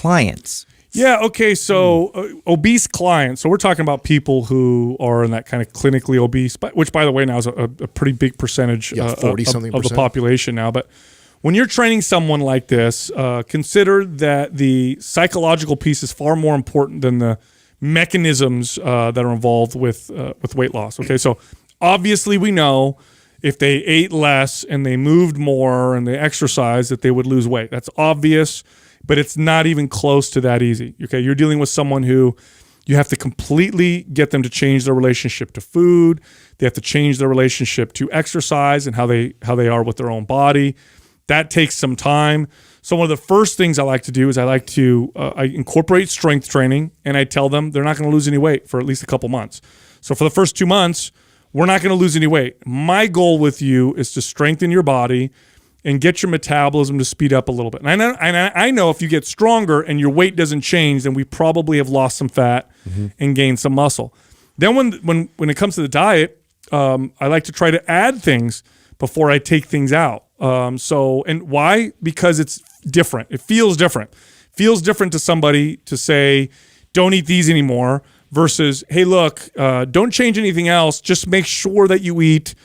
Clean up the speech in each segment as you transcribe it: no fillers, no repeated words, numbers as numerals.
clients. Yeah, okay, so obese clients. So we're talking about people who are in that kind of clinically obese, which, by the way, now is a pretty big percentage of the population now. But when you're training someone like this, consider that the psychological piece is far more important than the mechanisms that are involved with weight loss. Okay, so obviously we know if they ate less and they moved more and they exercised that they would lose weight. That's obvious. But it's not even close to that easy. Okay, you're dealing with someone who you have to completely get them to change their relationship to food. They have to change their relationship to exercise and how they are with their own body. That takes some time. So one of the first things I like to do is I incorporate strength training, and I tell them they're not going to lose any weight for at least a couple months. So for the first 2 months, we're not going to lose any weight. My goal with you is to strengthen your body and get your metabolism to speed up a little bit. And I know if you get stronger and your weight doesn't change, then we probably have lost some fat and gained some muscle. Then when it comes to the diet, I like to try to add things before I take things out. And why? Because it's different. It feels different. It feels different to somebody to say, don't eat these anymore versus, hey, look, don't change anything else. Just make sure that you eat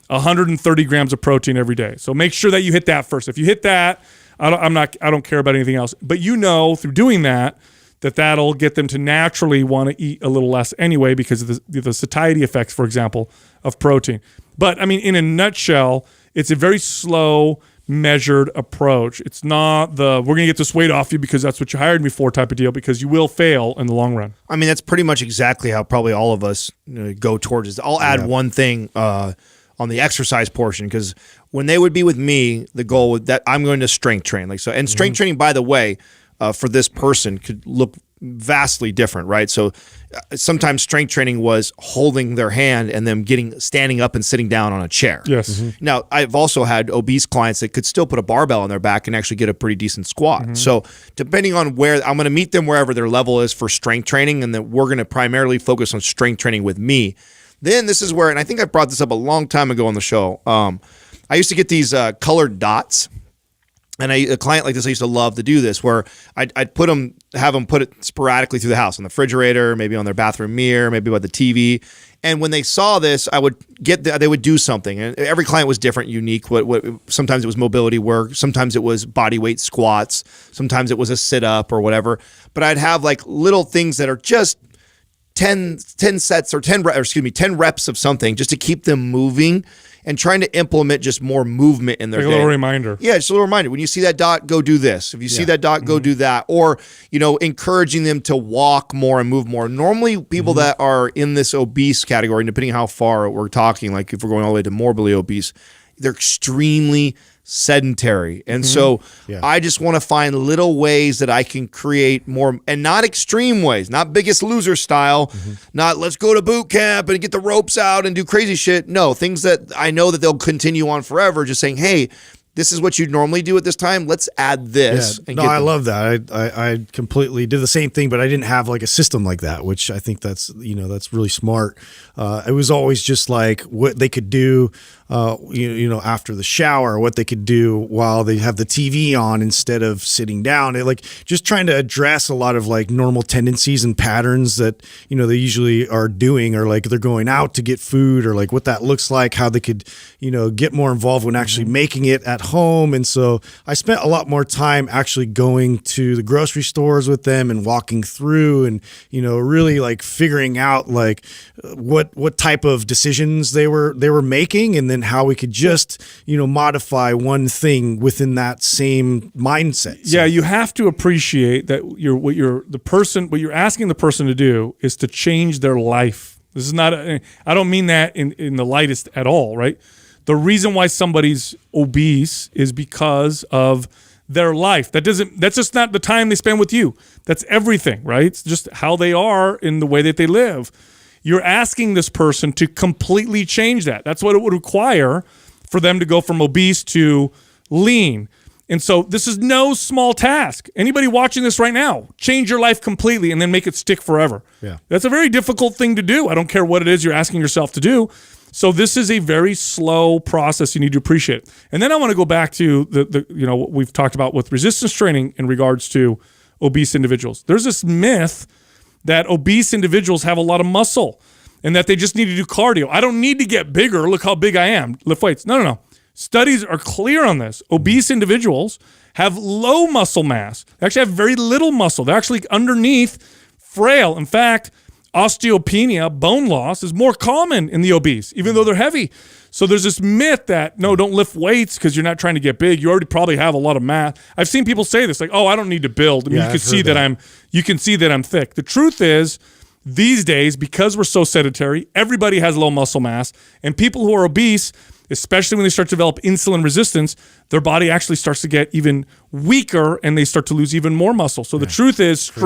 130 grams of protein every day. So make sure that you hit that first. If you hit that, I don't care about anything else. But through doing that that'll get them to naturally want to eat a little less anyway because of the satiety effects, for example, of protein. But I mean, in a nutshell, it's a very slow, measured approach. It's not we're going to get this weight off you because that's what you hired me for type of deal, because you will fail in the long run. I mean, that's pretty much exactly how probably all of us go towards it. I'll add one thing on the exercise portion, because when they would be with me, the goal was that I'm going to strength train. And strength training, by the way, for this person could look vastly different, right? So sometimes strength training was holding their hand and them standing up and sitting down on a chair. Yes. Now, I've also had obese clients that could still put a barbell on their back and actually get a pretty decent squat. So depending on where, I'm going to meet them wherever their level is for strength training, and then we're going to primarily focus on strength training with me. Then this is where, and I think I brought this up a long time ago on the show, I used to get these colored dots. And a client like this, I used to love to do this, where I'd have them put it sporadically through the house, on the refrigerator, maybe on their bathroom mirror, maybe by the TV. And when they saw this, they would do something. And every client was different, unique. Sometimes it was mobility work, sometimes it was body weight squats, sometimes it was a sit up or whatever. But I'd have like little things that are just 10 sets or 10 reps of something, just to keep them moving and trying to implement just more movement in their day. A little reminder. Yeah, just a little reminder. When you see that dot, go do this. If you see that dot, go do that. Or, encouraging them to walk more and move more. Normally, people that are in this obese category, depending on how far we're talking, like if we're going all the way to morbidly obese, they're extremely sedentary. And so I just want to find little ways that I can create more, and not extreme ways, not Biggest Loser style, not let's go to boot camp and get the ropes out and do crazy shit. No, things that I know that they'll continue on forever, just saying, hey, this is what you'd normally do at this time. Let's add this. Yeah. I love that. I completely did the same thing, but I didn't have like a system like that, which I think that's really smart. It was always just like what they could do, after the shower, what they could do while they have the TV on instead of sitting down. Like just trying to address a lot of like normal tendencies and patterns that, they usually are doing, or like they're going out to get food, or like what that looks like, how they could, get more involved when actually making it at home. And so I spent a lot more time actually going to the grocery stores with them and walking through and, really like figuring out like what type of decisions they were making, and then how we could just, modify one thing within that same mindset. So. Yeah, you have to appreciate that what you're asking the person to do is to change their life. This is not I don't mean that in the lightest at all, right? The reason why somebody's obese is because of their life. That's just not the time they spend with you. That's everything, right? It's just how they are in the way that they live. You're asking this person to completely change that. That's what it would require for them to go from obese to lean. And so this is no small task. Anybody watching this right now, change your life completely and then make it stick forever. Yeah. That's a very difficult thing to do. I don't care what it is you're asking yourself to do. So this is a very slow process you need to appreciate. And then I want to go back to the what we've talked about with resistance training in regards to obese individuals. There's this myth that obese individuals have a lot of muscle and that they just need to do cardio. I don't need to get bigger. Look how big I am. Lift weights. No. Studies are clear on this. Obese individuals have low muscle mass. They actually have very little muscle. They're actually underneath frail. In fact, osteopenia, bone loss, is more common in the obese, even though they're heavy. So there's this myth that, no, don't lift weights because you're not trying to get big. You already probably have a lot of mass. I've seen people say this, like, oh, I don't need to build. I mean, you can see that I'm thick. The truth is, these days, because we're so sedentary, everybody has low muscle mass, and people who are obese, especially when they start to develop insulin resistance, their body actually starts to get even weaker and they start to lose even more muscle. So the truth is, strength